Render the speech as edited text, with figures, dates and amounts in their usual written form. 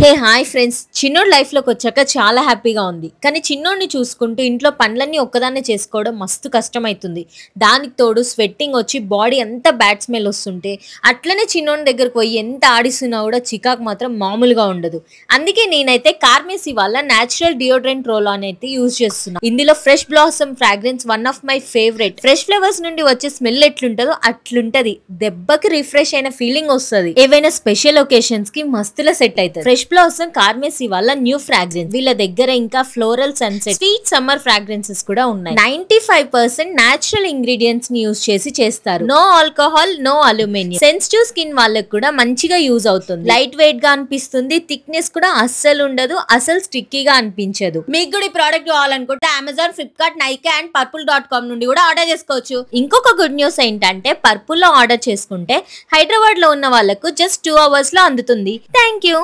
Hey hi friends, చిన్నోడు లైఫ్లోకి వచ్చాక చాలా హ్యాపీగా ఉంది. కానీ చిన్నోడిని చూసుకుంటూ ఇంట్లో పనులన్నీ ఒక్కదాన్నే చేసుకోవడం మస్తు కష్టమవుతుంది. దానికి తోడు స్వెట్టింగ్ వచ్చి బాడీ అంతా బ్యాడ్ స్మెల్ వస్తుంటే అట్లనే చిన్నోడి దగ్గరకు పోయి ఎంత ఆడిస్తున్నా కూడా చికాకు మాత్రం మామూలుగా ఉండదు. అందుకే నేనైతే కార్మేసి వాళ్ళ న్యాచురల్ డియోడ్రెంట్ రోల్ ఆన్ అయితే యూజ్ చేస్తున్నా. ఇందులో fresh blossom fragrance one of my favourite. Fresh flavours నుండి వచ్చే స్మెల్ ఎట్లుంటుందో అట్లుంటది. దెబ్బకి రిఫ్రెష్ అయిన ఫీలింగ్ వస్తుంది. ఏవైనా స్పెషల్ ఒకేషన్స్ కి మస్తులా సెట్ అవుతుంది. ఫ్రెష్ బ్లాసమ్ కార్మేసి వాళ్ళ న్యూ ఫ్రాగ్రెన్స్. వీళ్ళ దగ్గర ఇంకా floral sunset, sweet summer fragrances కూడా ఉన్నాయి. 95% న్యాచురల్ ఇంగ్రీడియంట్స్ ని యూజ్ చేసి చేస్తారు. No alcohol, no aluminium. Sensitive skin వాళ్ళకి కూడా మంచిగా యూజ్ అవుతుంది. లైట్ వెయిట్ గా అనిపిస్తుంది. థిక్నెస్ కూడా అస్సలు ఉండదు, అసలు స్టిక్కీగా అనిపించదు. మీకు కూడా ఈ ప్రోడక్ట్ కావాలనుకుంటే Amazon, Flipkart, Nykaa and purple.com నుండి కూడా ఆర్డర్ చేసుకోవచ్చు. ఇంకొక గుడ్ న్యూస్ ఏంటంటే పర్పుల్ లో ఆర్డర్ చేసుకుంటే హైదరాబాద్ లో ఉన్న వాళ్ళకు జస్ట్ 2 hours లో అందుతుంది. Thank you.